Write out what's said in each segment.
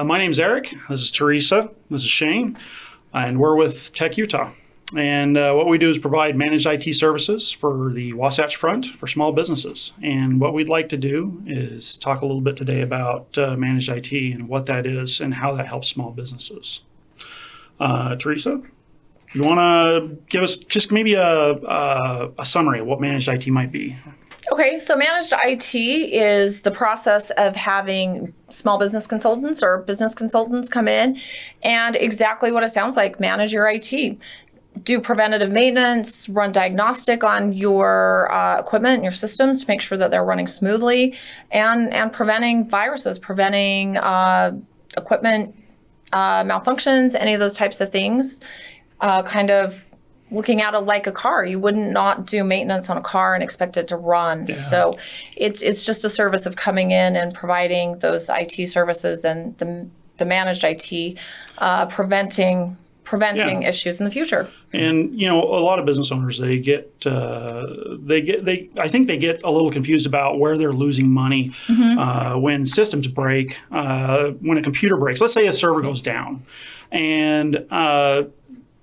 My name's Eric. This is Teresa. This is Shane. And we're with Tekutah. And what we do is provide managed IT services for the Wasatch Front for small businesses. And what we'd like to do is talk a little bit today about managed IT and what that is and how that helps small businesses. Teresa, you want to give us just maybe a summary of what managed IT might be? Okay, so managed IT is the process of having small business consultants or business consultants come in and exactly what it sounds like, manage your IT. Do preventative maintenance, run diagnostic on your equipment and your systems to make sure that they're running smoothly, and preventing viruses, preventing equipment malfunctions, any of those types of things. Kind of looking at it like a car. You wouldn't not do maintenance on a car and expect it to run. Yeah. So it's just a service of coming in and providing those IT services and the managed IT, preventing issues in the future. And a lot of business owners, I think they get a little confused about where they're losing money when systems break, when a computer breaks. Let's say a server goes down, and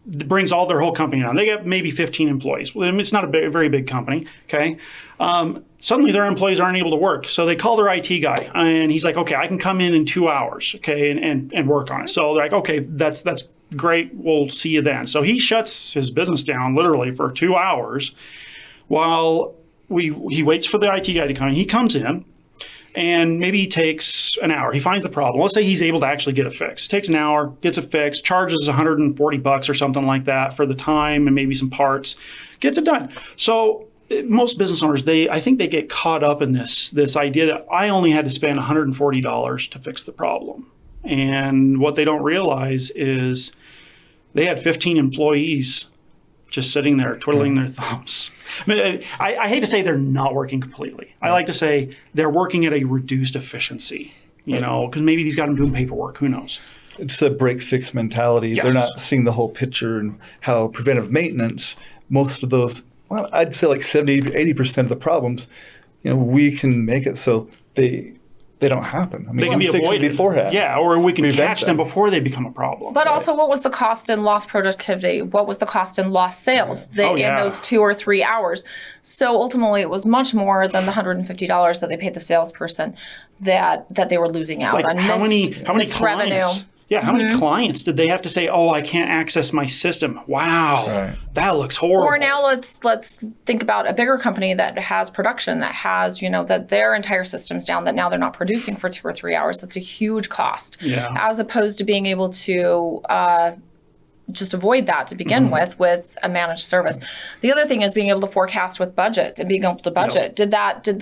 brings all their whole company down. They got maybe 15 employees. Well, it's not a very big company. Okay. Suddenly their employees aren't able to work. So they call their IT guy and he's like, okay, I can come in 2 hours. Okay. And work on it. So they're like, okay, that's great. We'll see you then. So he shuts his business down literally for 2 hours while he waits for the IT guy to come in. He comes in. And maybe he takes an hour. He finds the problem. Let's say he's able to actually get it fixed. Takes an hour, gets it fixed, charges $140 or something like that for the time and maybe some parts, gets it done. So most business owners, I think they get caught up in this idea that I only had to spend $140 to fix the problem. And what they don't realize is they had 15 employees just sitting there twiddling their thumbs. I hate to say they're not working completely. I like to say they're working at a reduced efficiency, because maybe these got them doing paperwork. Who knows? It's the break-fix mentality. Yes. They're not seeing the whole picture and how preventive maintenance, most of those, well, I'd say like 70, 80% of the problems, we can make it so they don't happen. I mean, they can be avoided beforehand. Yeah, or we can catch them before they become a problem. But also, what was the cost in lost productivity? What was the cost in lost sales in those 2 or 3 hours? So ultimately, it was much more than the $150 that they paid the salesperson that they were losing out on. How many clients? Revenue. Yeah, how many clients did they have to say, "Oh, I can't access my system"? Wow, that looks horrible. Or now let's think about a bigger company that has production, that has that their entire system's down, that now they're not producing for 2 or 3 hours. That's a huge cost. Yeah. As opposed to being able to just avoid that to begin with a managed service. The other thing is being able to forecast with budgets and being able to budget. Did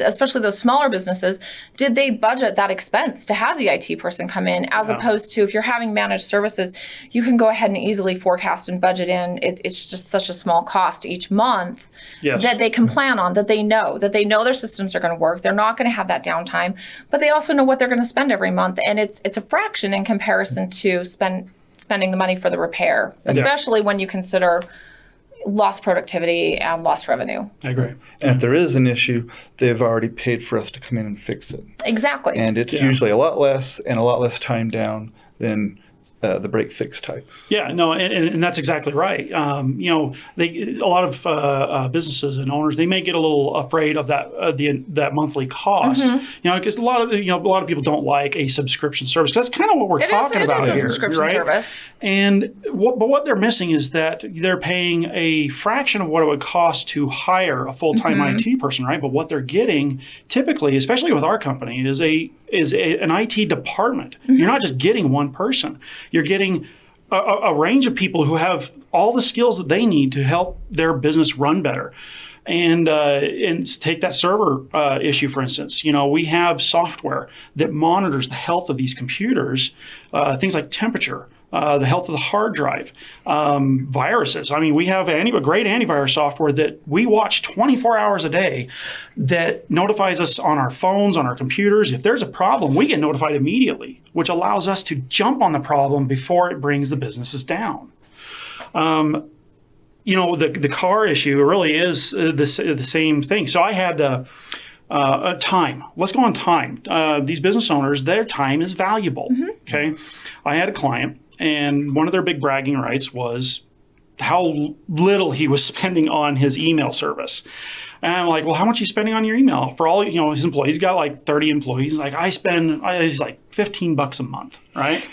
especially those smaller businesses, did they budget that expense to have the IT person come in, as opposed to if you're having managed services, you can go ahead and easily forecast and budget in. It's just such a small cost each month that they can plan on, that they know their systems are going to work. They're not going to have that downtime, but they also know what they're going to spend every month. And it's a fraction in comparison to spending the money for the repair, especially when you consider lost productivity and lost revenue. I agree. And if there is an issue, they've already paid for us to come in and fix it. Exactly. And it's usually a lot less time down than the break-fix type. Yeah, no, and that's exactly right. A lot of businesses and owners, they may get a little afraid of that monthly cost. Because a lot of people don't like a subscription service. That's kind of what we're talking about here. It is a subscription service. And what they're missing is that they're paying a fraction of what it would cost to hire a full-time IT person, right? But what they're getting typically, especially with our company, is an IT department. You're not just getting one person. You're getting a range of people who have all the skills that they need to help their business run better. And take that server issue, for instance. We have software that monitors the health of these computers, things like temperature, the health of the hard drive, viruses. I mean, we have a great antivirus software that we watch 24 hours a day that notifies us on our phones, on our computers. If there's a problem, we get notified immediately, which allows us to jump on the problem before it brings the businesses down. The car issue really is the same thing. So I had Time. Let's go on time. These business owners, their time is valuable. Okay. I had a client, and one of their big bragging rights was how little he was spending on his email service. And I'm like, well, how much are you spending on your email for all, his employees? He's got like 30 employees. Like he's like $15 a month, right?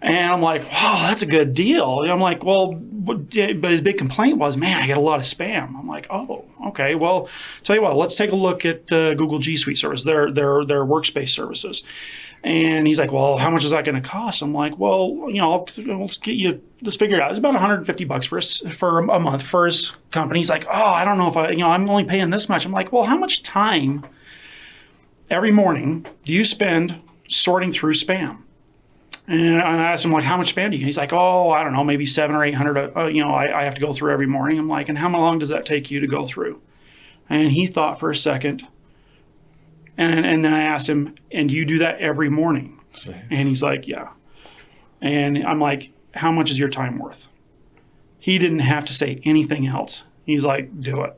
And I'm like, wow, that's a good deal. And I'm like, well, but his big complaint was, man, I get a lot of spam. I'm like, oh, okay. Well, tell you what, let's take a look at Google G Suite service, their workspace services. And he's like, well, how much is that going to cost? I'm like, well, let's figure it out. It's about $150 for a month for his company. He's like, oh, I don't know if I'm only paying this much. I'm like, well, how much time every morning do you spend sorting through spam? And I asked him, like, how much spam do you get? He's like, oh, I don't know, maybe 700 or 800. I have to go through every morning. I'm like, and how long does that take you to go through? And he thought for a second. And then I asked him, and do you do that every morning? And he's like, yeah. And I'm like, how much is your time worth? He didn't have to say anything else. He's like, do it.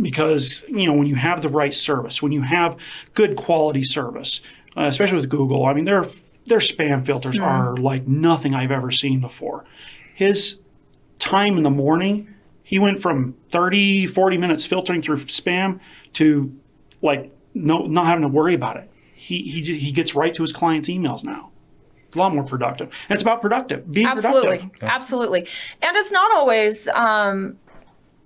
Because, when you have the right service, when you have good quality service, especially with Google, I mean, their spam filters are like nothing I've ever seen before. His time in the morning, he went from 30, 40 minutes filtering through spam to like, not having to worry about it. He gets right to his clients' emails now. A lot more productive. And it's about being productive. Absolutely. And it's not always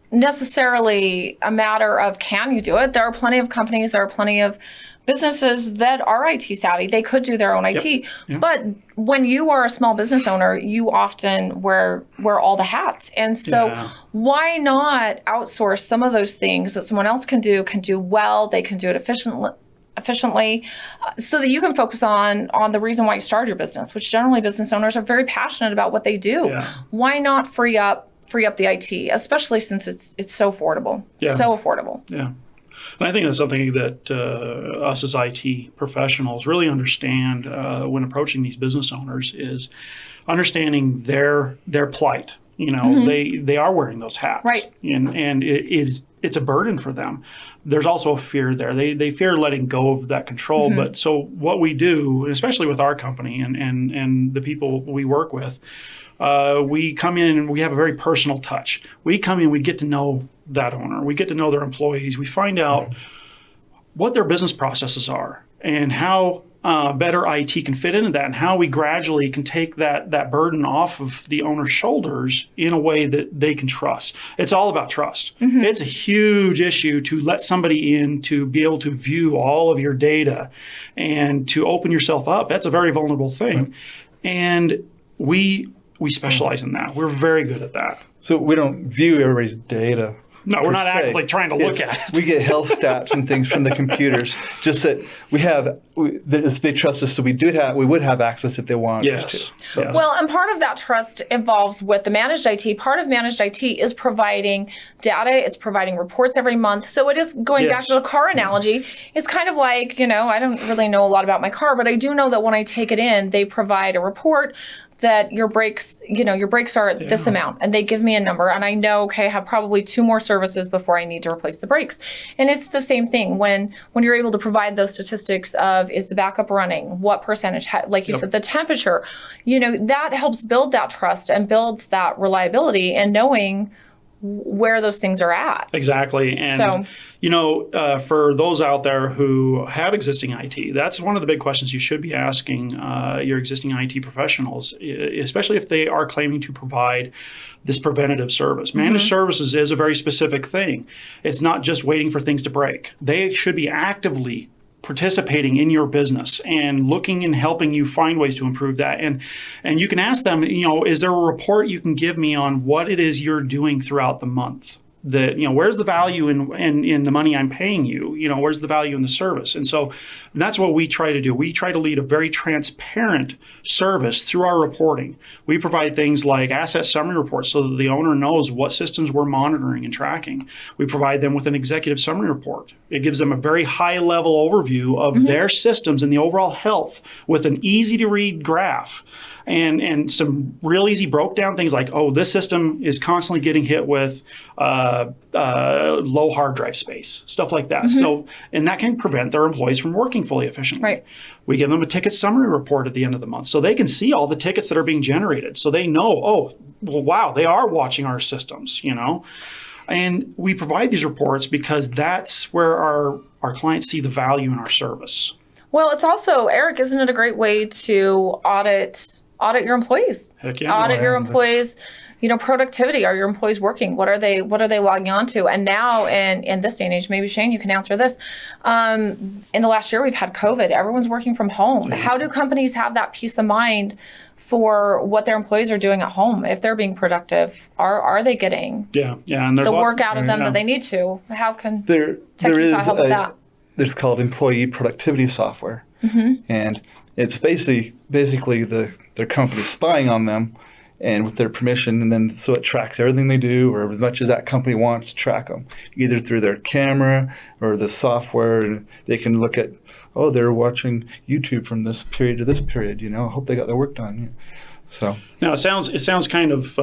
necessarily a matter of can you do it. There are plenty of companies, there are plenty of businesses that are IT savvy. They could do their own IT. Yep. But when you are a small business owner, you often wear all the hats. And so why not outsource some of those things that someone else can do well, they can do it efficiently, so that you can focus on the reason why you started your business, which generally business owners are very passionate about what they do. Yeah. Why not free up the IT, especially since it's so affordable. Yeah. So affordable. Yeah. And I think that's something that us as IT professionals really understand when approaching these business owners is understanding their plight. They are wearing those hats, right? And it's a burden for them. There's also a fear there. They fear letting go of that control. But so what we do, especially with our company and the people we work with, we come in and we have a very personal touch. We come in, we get to know that owner. We get to know their employees. We find out what their business processes are and how better IT can fit into that, and how we gradually can take that burden off of the owner's shoulders in a way that they can trust. It's all about trust. It's a huge issue to let somebody in to be able to view all of your data and to open yourself up. That's a very vulnerable thing. And we specialize in that. We're very good at that. So we don't view everybody's data. No, we're not actively trying to look at it. We get health stats and things from the computers. Just that they trust us, so we would have access if they wanted us to. So. Yes. Well, and part of that trust involves with the managed IT. Part of managed IT is providing data. It's providing reports every month. So it is going back to the car analogy. It's kind of like, I don't really know a lot about my car, but I do know that when I take it in, they provide a report that your brakes are at this amount, and they give me a number, and I know, okay, I have probably 2 more services before I need to replace the brakes. And it's the same thing when you're able to provide those statistics of, is the backup running, what percentage, like you said, the temperature, that helps build that trust and builds that reliability and knowing where those things are at. Exactly. And, for those out there who have existing IT, that's one of the big questions you should be asking your existing IT professionals, especially if they are claiming to provide this preventative service. Managed services is a very specific thing. It's not just waiting for things to break. They should be actively participating in your business and looking and helping you find ways to improve that. And you can ask them, is there a report you can give me on what it is you're doing throughout the month? Where's the value in the money I'm paying you? Where's the value in the service? And so that's what we try to do. We try to lead a very transparent service through our reporting. We provide things like asset summary reports so that the owner knows what systems we're monitoring and tracking. We provide them with an executive summary report. It gives them a very high level overview of their systems and the overall health with an easy to read graph. And some real easy broke down things like, this system is constantly getting hit with low hard drive space, stuff like that. So, and that can prevent their employees from working fully efficiently. Right. We give them a ticket summary report at the end of the month so they can see all the tickets that are being generated. So they know, oh, well, wow, they are watching our systems, And we provide these reports because that's where our clients see the value in our service. Well, it's also, Eric, isn't it a great way to audit your employees? Heck yeah. Audit your employees, productivity. Are your employees working? What are they logging on to? And now in this day and age, maybe Shane, you can answer this. In the last year, we've had COVID. Everyone's working from home. How do companies have that peace of mind for what their employees are doing at home? If they're being productive, are they getting and there's the work out of them that they need to? How can Tekutah help with that? It's called employee productivity software, and it's basically their company spying on them, and with their permission, and then so it tracks everything they do, or as much as that company wants to track them, either through their camera or the software. And they can look at, oh, they're watching YouTube from this period to this period. I hope they got their work done. So now it sounds kind of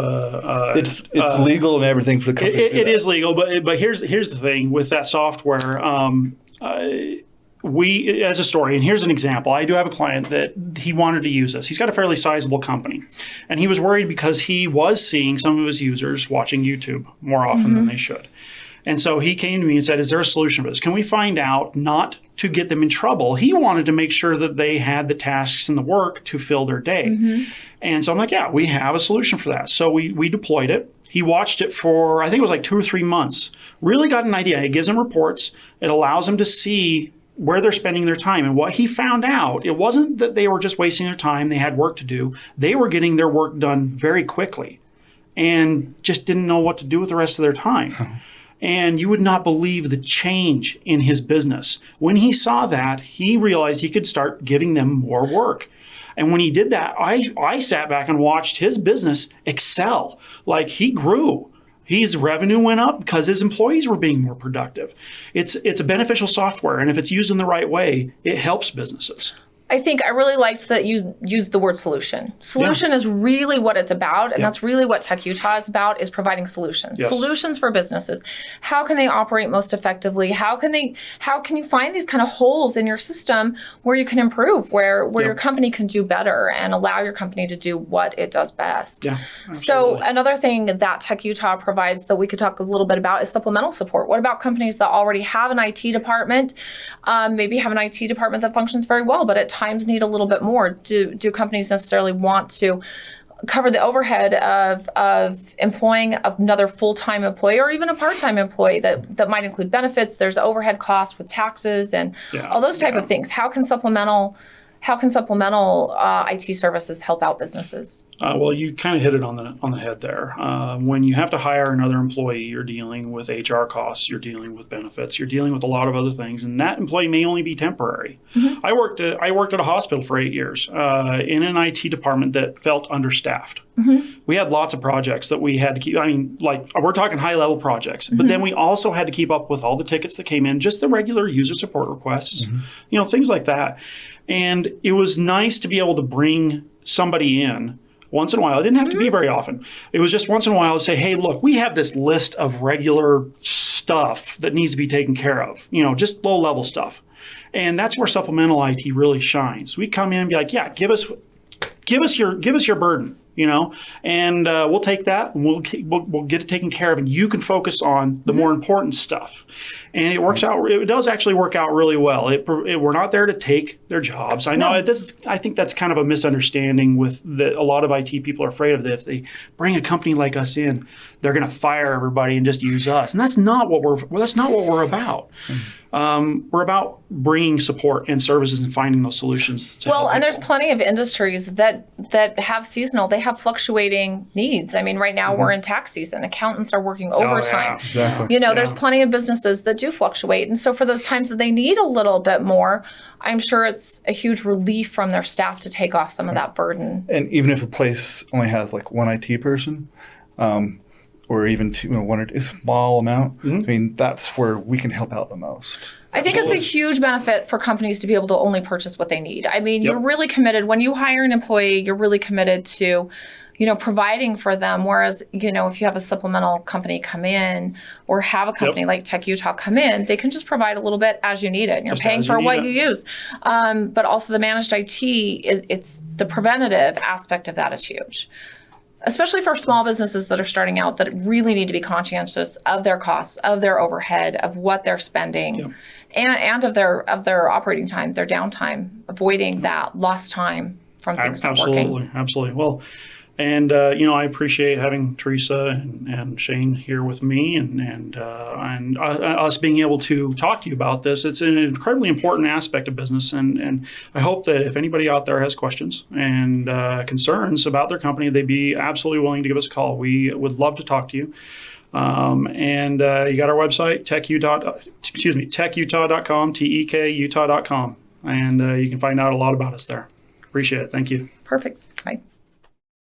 it's legal and everything for the company. It is legal, but here's the thing with that software. We, as a story, and here's an example. I do have a client that he wanted to use this. He's got a fairly sizable company, and he was worried because he was seeing some of his users watching YouTube more often than they should. And so he came to me and said, is there a solution for this? Can we find out not to get them in trouble? He wanted to make sure that they had the tasks and the work to fill their day. And so I'm like, yeah, we have a solution for that. So we deployed it. He watched it for, I think it was like 2 or 3 months, really got an idea. It gives them reports. It allows them to see where they're spending their time. And what he found out, it wasn't that they were just wasting their time. They had work to do. They were getting their work done very quickly and just didn't know what to do with the rest of their time. And you would not believe the change in his business. When he saw that, he realized he could start giving them more work. And when he did that, I sat back and watched his business excel. Like, he grew. His revenue went up because his employees were being more productive. It's a beneficial software, and if it's used in the right way, it helps businesses. I think I really liked that you used the word solution. Solution is really what it's about, and that's really what Tekutah is about, is providing solutions. Yes. Solutions for businesses. How can they operate most effectively? How can you find these kind of holes in your system where you can improve, where your company can do better and allow your company to do what it does best? Yeah, so another thing that Tekutah provides that we could talk a little bit about is supplemental support. What about companies that already have an IT department, maybe have an IT department that functions very well, but at times need a little bit more? Do companies necessarily want to cover the overhead of employing another full-time employee or even a part-time employee that might include benefits? There's overhead costs with taxes and all those type of things. How can supplemental IT services help out businesses? Well, you kind of hit it on the head there. When you have to hire another employee, you're dealing with HR costs, you're dealing with benefits, you're dealing with a lot of other things, and that employee may only be temporary. I worked at a hospital for 8 years in an IT department that felt understaffed. We had lots of projects that we had to keep. I mean, like, we're talking high-level projects, but then we also had to keep up with all the tickets that came in, just the regular user support requests, things like that. And it was nice to be able to bring somebody in once in a while. It didn't have to be very often. It was just once in a while to say, hey, look, we have this list of regular stuff that needs to be taken care of, just low-level stuff. And that's where supplemental IT really shines. We come in and be like, yeah, give us your burden, and we'll take that and we'll get it taken care of, and you can focus on the more important stuff. And it works out. It does actually work out really well. We're not there to take their jobs. I know I think that's kind of a misunderstanding with a lot of IT people are afraid of that. If they bring a company like us in, they're going to fire everybody and just use us. And that's not what we're about. We're about bringing support and services and finding those solutions to help and people. there's plenty of industries that have seasonal. They have fluctuating needs. I mean, right now we're in tax season. Accountants are working overtime. Exactly. There's plenty of businesses that do fluctuate. And so for those times that they need a little bit more, I'm sure it's a huge relief from their staff to take off some of that burden. And even if a place only has like one IT person, or even one or two, a small amount, I mean, that's where we can help out the most. I think it's a huge benefit for companies to be able to only purchase what they need. I mean, you're really committed. When you hire an employee, you're really committed to, providing for them. Whereas, if you have a supplemental company come in or have a company like Tekutah come in, they can just provide a little bit as you need it. And you're paying for what you use. But also the managed IT, it's the preventative aspect of that is huge. Especially for small businesses that are starting out, that really need to be conscientious of their costs, of their overhead, of what they're spending, and of their operating time, their downtime, avoiding that lost time from things not working. Absolutely. Well, and I appreciate having Teresa and Shane here with me, and us being able to talk to you about this. It's an incredibly important aspect of business, and I hope that if anybody out there has questions and concerns about their company, they'd be absolutely willing to give us a call. We would love to talk to you. And you got our website, tekutah.com, TEKutah.com, and you can find out a lot about us there. Appreciate it. Thank you. Perfect. Bye.